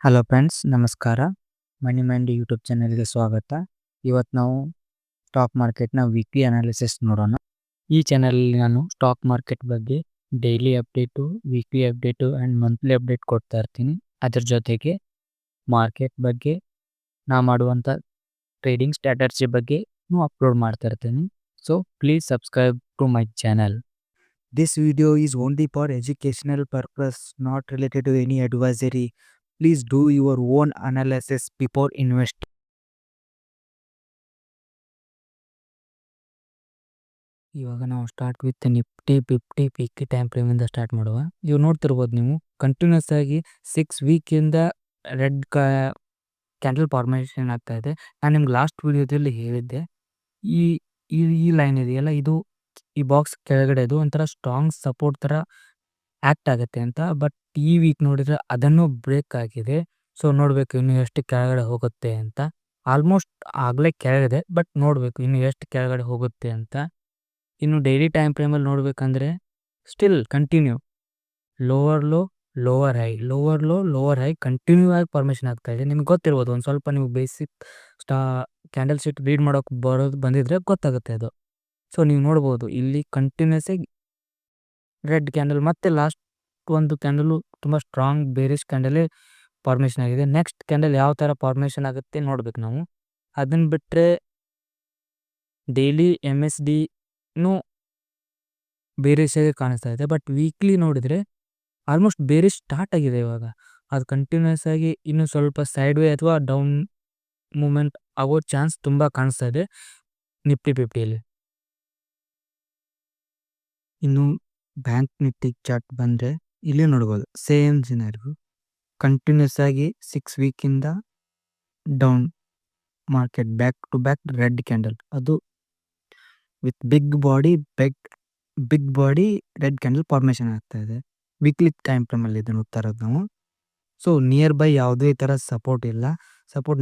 Hello friends, ನಮಸ್ಕಾರ. ಮನಿ mind YouTube ಚಾನಲ್ಗೆ ಸ್ವಾಗತ. ಇವತ್ತು ನಾವು ಸ್ಟಾಕ್ ಮಾರ್ಕೆಟ್ನ ವೀಕ್ಲಿ ಅನಾಲಿಸಿಸ್ ನೋಡೋಣ. ಈ ಚಾನಲಲ್ಲಿ ನಾನು ಸ್ಟಾಕ್ ಮಾರ್ಕೆಟ್ ಬಗ್ಗೆ daily update, weekly update and monthly update ಕೊಡ್ತಾ ಇರ್ತೀನಿ. ಅದ್ರ ಜೊತೆಗೆ ಮಾರ್ಕೆಟ್ ಬಗ್ಗೆ ನಾ ಮಾಡುವಂಥ ಟ್ರೇಡಿಂಗ್ ಸ್ಟ್ರಾಟಜಿ ಬಗ್ಗೆ ಅಪ್ಲೋಡ್ ಮಾಡ್ತಾ ಇರ್ತೀನಿ. So please subscribe to my channel. This video is only for educational purpose, not related to any advisory. Please do your own analysis before investing. ಇವಾಗ ನಾವು start with Nifty 50 peak time ಫ್ರೇಮಿಂದ start ಮಾಡುವ. ಇವು ನೋಡ್ತಿರ್ಬೋದು ನೀವು continuous ಆಗಿ 6 ವೀಕಿಂದ red candle formation ಆಗ್ತಾ ಇದೆ. ನಾನು ನಿಮ್ಗೆ ಲಾಸ್ಟ್ ವಿಡಿಯೋದಲ್ಲಿ ಹೇಳಿದ್ದೆ, ಈ ಈ ಈ ಲೈನ್ ಇದೆಯಲ್ಲ, ಇದು ಈ ಬಾಕ್ಸ್ ಕೆಳಗಡೆ ಇದು ಒಂಥರ ಸ್ಟ್ರಾಂಗ್ ಸಪೋರ್ಟ್ ಥರ ಆ್ಯಕ್ಟ್ ಆಗುತ್ತೆ ಅಂತ. ಬಟ್ ಈ ವೀಕ್ ನೋಡಿದರೆ ಅದನ್ನು ಬ್ರೇಕ್ ಆಗಿದೆ. ಸೊ ನೋಡಬೇಕು ಇನ್ನು ಎಷ್ಟು ಕೆಳಗಡೆ ಹೋಗುತ್ತೆ ಅಂತ. ಆಲ್ಮೋಸ್ಟ್ ಆಗಲೇ ಕೆಳಗಿದೆ, ಬಟ್ ನೋಡಬೇಕು ಇನ್ನು ಎಷ್ಟು ಕೆಳಗಡೆ ಹೋಗುತ್ತೆ ಅಂತ. ಇನ್ನು ಡೈಲಿ ಟೈಮ್ ಫ್ರೇಮಲ್ಲಿ ನೋಡಬೇಕಂದ್ರೆ still continue lower low, lower high, lower low, lower high continue ಆಗಿ ಫಾರ್ಮೇಷನ್ ಆಗ್ತಾ ಇದೆ. ನಿಮ್ಗೆ ಗೊತ್ತಿರ್ಬೋದು, ಒಂದು ಸ್ವಲ್ಪ ನೀವು ಬೇಸಿಕ್ ಕ್ಯಾಂಡಲ್ ಶೀಟ್ ರೀಡ್ ಮಾಡೋಕೆ ಬಂದಿದ್ರೆ ಗೊತ್ತಾಗುತ್ತೆ ಅದು. ಸೊ ನೀವು ನೋಡ್ಬೋದು ಇಲ್ಲಿ ಕಂಟಿನ್ಯೂಸ್ ಆಗಿ ರೆಡ್ ಕ್ಯಾಂಡಲ್, ಮತ್ತೆ ಲಾಸ್ಟ್ ಒಂದು ಕ್ಯಾಂಡಲು ತುಂಬ ಸ್ಟ್ರಾಂಗ್ ಬೇರಿಶ್ ಕ್ಯಾಂಡಲೇ ಫಾರ್ಮೇಷನ್ ಆಗಿದೆ. ನೆಕ್ಸ್ಟ್ ಕ್ಯಾಂಡಲ್ ಯಾವ ಥರ ಫಾರ್ಮೇಷನ್ ಆಗುತ್ತೆ ನೋಡ್ಬೇಕು ನಾವು. ಅದನ್ನು ಬಿಟ್ಟರೆ ಡೈಲಿ MACDನೂ ಬೇರಿಶಾಗಿ ಕಾಣಿಸ್ತಾ ಇದೆ. ಬಟ್ ವೀಕ್ಲಿ ನೋಡಿದರೆ ಆಲ್ಮೋಸ್ಟ್ ಬೇರಿಶ್ ಸ್ಟಾರ್ಟ್ ಆಗಿದೆ ಇವಾಗ. ಅದು ಕಂಟಿನ್ಯೂಸ್ ಆಗಿ ಇನ್ನೂ ಸ್ವಲ್ಪ ಸೈಡ್ ವೇ ಅಥವಾ ಡೌನ್ ಮೂಮೆಂಟ್ ಆಗೋ ಚಾನ್ಸ್ ತುಂಬ ಕಾಣಿಸ್ತಾ ಇದೆ ನಿಫ್ಟಿ 50ಯಲ್ಲಿ. ಇನ್ನು ಬ್ಯಾಂಕ್ ನಿಫ್ಟಿ ಚಾರ್ಟ್ ಬಂದರೆ ಇಲ್ಲಿ ನೋಡ್ಬೋದು ಸೇಮ್ ಸಿನಾರಿಯೋ. ಕಂಟಿನ್ಯೂಸ್ ಆಗಿ 6 ವೀಕಿಂದ down market, back to back red candle, ಅದು with big body red candle formation ಆಗ್ತಾ ಇದೆ. ವೀಕ್ಲಿ ಟೈಮ್ ಫ್ರೇಮಲ್ಲಿ ಇದನ್ನು ನೋಡ್ತಾ ಇರೋದು ನಾವು. ಸೊ ನಿಯರ್ ಬೈ ಯಾವುದೇ ಥರ ಸಪೋರ್ಟ್ ಇಲ್ಲ. ಸಪೋರ್ಟ್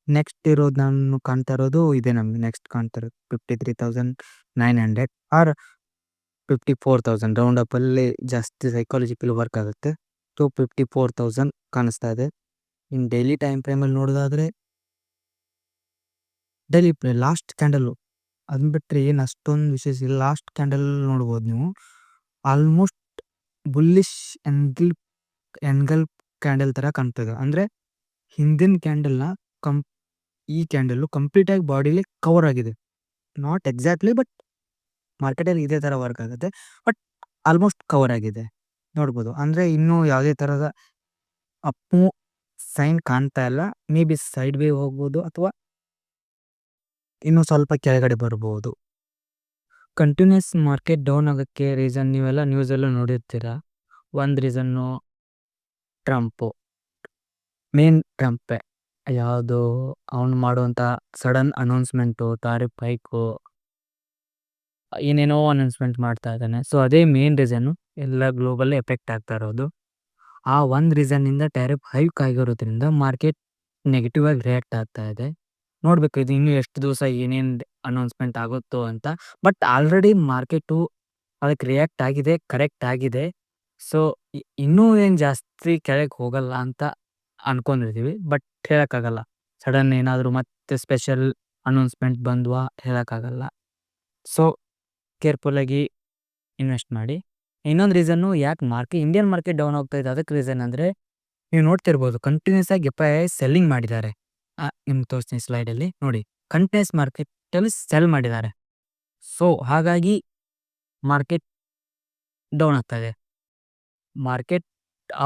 ನೆಕ್ಸ್ಟ್ ಇರೋದು ನಾನು ಕಾಣ್ತಾ ಇರೋದು ಇದೆ. ನಮಗೆ ನೆಕ್ಸ್ಟ್ ಕಾಣ್ತಾ ಇರೋದು 53,900 ಆರ್ 54,000 ರೌಂಡ್ ಅಪ್ಪಲ್ಲಿ ಜಾಸ್ತಿ ಸೈಕಾಲಜಿಕಲ್ ವರ್ಕ್ ಆಗುತ್ತೆ. ಸೊ 54,000 ಕಾಣಿಸ್ತಾ ಇದೆ. ಇನ್ನು ಡೈಲಿ ಟೈಮ್ ಫ್ರೇಮಲ್ಲಿ ನೋಡೋದಾದರೆ ಡೈಲಿ ಲಾಸ್ಟ್ ಕ್ಯಾಂಡಲ್ಲು ಅದನ್ನ ಬಿಟ್ಟರೆ ಏನು ಅಷ್ಟೊಂದು ವಿಶೇಷ ಇಲ್ಲ. ಲಾಸ್ಟ್ ಕ್ಯಾಂಡಲ್ ನೋಡ್ಬೋದು ನೀವು, ಆಲ್ಮೋಸ್ಟ್ ಬುಲ್ಲಿಶ್ ಎನ್ಗಲ್ ಕ್ಯಾಂಡಲ್ ಥರ ಕಾಣ್ತದೆ. ಅಂದರೆ ಹಿಂದಿನ ಕ್ಯಾಂಡಲ್ನ ಈ ಕ್ಯಾಂಡಲ್ಲು ಕಂಪ್ಲೀಟಾಗಿ ಬಾಡಿಲಿ ಕವರ್ ಆಗಿದೆ. ನಾಟ್ ಎಕ್ಸಾಕ್ಟ್ಲಿ, ಬಟ್ ಮಾರ್ಕೆಟಲ್ಲಿ ಇದೇ ಥರ ವರ್ಕ್ ಆಗುತ್ತೆ. ಬಟ್ ಆಲ್ಮೋಸ್ಟ್ ಕವರ್ ಆಗಿದೆ ನೋಡ್ಬೋದು. ಅಂದರೆ ಇನ್ನೂ ಯಾವುದೇ ಥರದ ಅಪ್ಪು ಸೈನ್ ಕಾಣ್ತಾ ಇಲ್ಲ. ಮೇ ಬಿ ಸೈಡ್ ವೇ ಹೋಗ್ಬೋದು ಅಥವಾ ಇನ್ನೂ ಸ್ವಲ್ಪ ಕೆಳಗಡೆ ಬರ್ಬೋದು. ಕಂಟಿನ್ಯೂಸ್ ಮಾರ್ಕೆಟ್ ಡೌನ್ ಆಗೋಕ್ಕೆ ರೀಸನ್ ನೀವೆಲ್ಲ ನ್ಯೂಸಲ್ಲೂ ನೋಡಿರ್ತೀರ. ಒಂದು ರೀಸನ್ನು ಮೇನ್ ಟ್ರಂಪೇ. ಯಾವುದು ಅವನು ಮಾಡುವಂಥ ಸಡನ್ ಅನೌನ್ಸ್ಮೆಂಟು, ತಾರಿಫ್ ಹೈಕು, ಏನೇನೋ ಅನೌನ್ಸ್ಮೆಂಟ್ ಮಾಡ್ತಾ ಇದ್ದಾನೆ. ಸೊ ಅದೇ ಮೇನ್ ರೀಸನ್ನು ಎಲ್ಲ ಗ್ಲೋಬಲ್ ಎಫೆಕ್ಟ್ ಆಗ್ತಾ ಇರೋದು. ಆ ಒಂದು ರೀಸನ್ನಿಂದ ಟ್ಯಾರಿಫ್ ಹೈಕ್ ಆಗಿರೋದ್ರಿಂದ ಮಾರ್ಕೆಟ್ ನೆಗೆಟಿವ್ ಆಗಿ ರಿಯಾಕ್ಟ್ ಆಗ್ತಾ ಇದೆ. ನೋಡಬೇಕು ಇದು ಇನ್ನೂ ಎಷ್ಟು ದಿವಸ ಏನೇನು ಅನೌನ್ಸ್ಮೆಂಟ್ ಆಗುತ್ತೋ ಅಂತ. ಬಟ್ ಆಲ್ರೆಡಿ ಮಾರ್ಕೆಟು ಅದಕ್ಕೆ ರಿಯಾಕ್ಟ್ ಆಗಿದೆ, ಕರೆಕ್ಟ್ ಆಗಿದೆ. ಸೊ ಇನ್ನೂ ಏನು ಜಾಸ್ತಿ ಕೆಳಗೆ ಹೋಗಲ್ಲ ಅಂತ ಅನ್ಕೊಂಡಿರ್ತೀವಿ. ಬಟ್ ಹೇಳೋಕ್ಕಾಗಲ್ಲ, ಸಡನ್ ಏನಾದರೂ ಮತ್ತೆ ಸ್ಪೆಷಲ್ ಅನೌನ್ಸ್ಮೆಂಟ್ ಬಂದ್ವಾ ಹೇಳೋಕ್ಕಾಗಲ್ಲ. ಸೊ ಕೇರ್ಫುಲ್ಲಾಗಿ ಇನ್ವೆಸ್ಟ್ ಮಾಡಿ. ಇನ್ನೊಂದು ರೀಸನ್ನು ಯಾಕೆ ಇಂಡಿಯನ್ ಮಾರ್ಕೆಟ್ ಡೌನ್ ಆಗ್ತಾ ಇದೆ, ಅದಕ್ಕೆ ರೀಸನ್ ಅಂದರೆ ನೀವು ನೋಡ್ತಿರ್ಬೋದು ಕಂಟಿನ್ಯೂಸ್ ಆಗಿ FII ಸೆಲ್ಲಿಂಗ್ ಮಾಡಿದ್ದಾರೆ. ನಿಮ್ಗೆ ತೋರಿಸ್ತೀನಿ ಸ್ಲೈಡಲ್ಲಿ ನೋಡಿ, ಕಂಟಿನ್ಯೂಸ್ ಮಾರ್ಕೆಟಲ್ಲಿ ಸೆಲ್ ಮಾಡಿದ್ದಾರೆ. ಸೊ ಹಾಗಾಗಿ ಮಾರ್ಕೆಟ್ ಡೌನ್ ಆಗ್ತಾ ಇದೆ. Market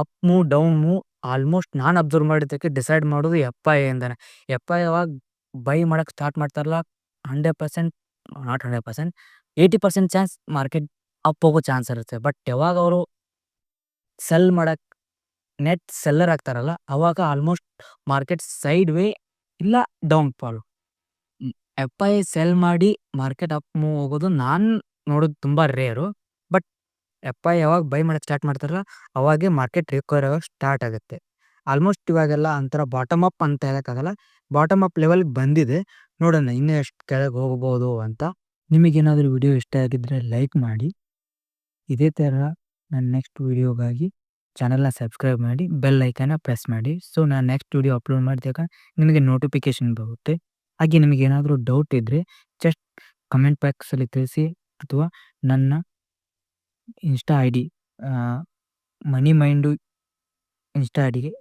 up move down move almost ನಾನು ಅಬ್ಸರ್ವ್ ಮಾಡಿದ್ದಕ್ಕೆ ಡಿಸೈಡ್ ಮಾಡೋದು FII ಅಂತಾನೆ. FII ಯಾವಾಗ ಬೈ ಮಾಡೋಕ್ಕೆ ಸ್ಟಾರ್ಟ್ ಮಾಡ್ತಾರಲ್ಲ, 100%, ನಾಟ್ 100%, 80% ಚಾನ್ಸ್ ಮಾರ್ಕೆಟ್ ಅಪ್ ಹೋಗೋ ಚಾನ್ಸ್ ಇರುತ್ತೆ. ಬಟ್ ಯಾವಾಗ ಅವರು ಸೆಲ್ ಮಾಡೋಕ್ಕೆ ನೆಟ್ ಸೆಲ್ಲರ್ ಆಗ್ತಾರಲ್ಲ, ಅವಾಗ ಆಲ್ಮೋಸ್ಟ್ ಮಾರ್ಕೆಟ್ ಸೈಡ್ ವೇ ಇಲ್ಲ ಡೌನ್ ಫಾಲು. FII ಸೆಲ್ ಮಾಡಿ ಮಾರ್ಕೆಟ್ ಅಪ್ ಮೂವ್ ಹೋಗೋದು ನಾನು ನೋಡೋದು ತುಂಬ ರೇರು. ಬಟ್ FII ಯಾವಾಗ ಬೈ ಮಾಡೋಕ್ಕೆ ಸ್ಟಾರ್ಟ್ ಮಾಡ್ತಾರಲ್ಲ, ಅವಾಗೇ ಮಾರ್ಕೆಟ್ ರಿಕವರ್ ಆಗೋಕ್ಕೆ ಸ್ಟಾರ್ಟ್ ಆಗುತ್ತೆ. ಆಲ್ಮೋಸ್ಟ್ ಇವಾಗೆಲ್ಲ ಒಂಥರ ಬಾಟಮ್ ಅಪ್ ಅಂತ ಹೇಳೋಕ್ಕಾಗಲ್ಲ, ಬಾಟಮ್ ಅಪ್ ಲೆವೆಲ್ಗೆ ಬಂದಿದೆ. ನೋಡೋಣ ಇನ್ನೂ ಎಷ್ಟು ಕೆಳಗೆ ಹೋಗ್ಬೋದು ಅಂತ. ನಿಮಗೇನಾದರೂ ವಿಡಿಯೋ ಇಷ್ಟ ಆಗಿದ್ದರೆ ಲೈಕ್ ಮಾಡಿ. ಇದೇ ಥರ ನನ್ನ ನೆಕ್ಸ್ಟ್ ವಿಡಿಯೋಗಾಗಿ ಚಾನಲ್‌ನ ಸಬ್ಸ್ಕ್ರೈಬ್ ಮಾಡಿ, ಬೆಲ್ ಐಕಾನ್ನ ಪ್ರೆಸ್ ಮಾಡಿ. ಸೊ ನಾನು ನೆಕ್ಸ್ಟ್ ವಿಡಿಯೋ ಅಪ್ಲೋಡ್ ಮಾಡಿದಾಗ ನಿಮಗೆ ನೋಟಿಫಿಕೇಷನ್ ಬರುತ್ತೆ. ಹಾಗೆ ನಿಮಗೇನಾದರೂ ಡೌಟ್ ಇದ್ದರೆ ಜಸ್ಟ್ ಕಮೆಂಟ್ ಬಾಕ್ಸಲ್ಲಿ ತಿಳಿಸಿ, ಅಥವಾ ನನ್ನ insta ID money mind insta ಐಡಿಗೆ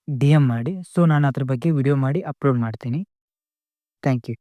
DM ಮಾಡಿ. ಸೊ ನಾನು ಅದ್ರ ಬಗ್ಗೆ ವಿಡಿಯೋ ಮಾಡಿ ಅಪ್ಲೋಡ್ ಮಾಡ್ತೀನಿ. Thank you.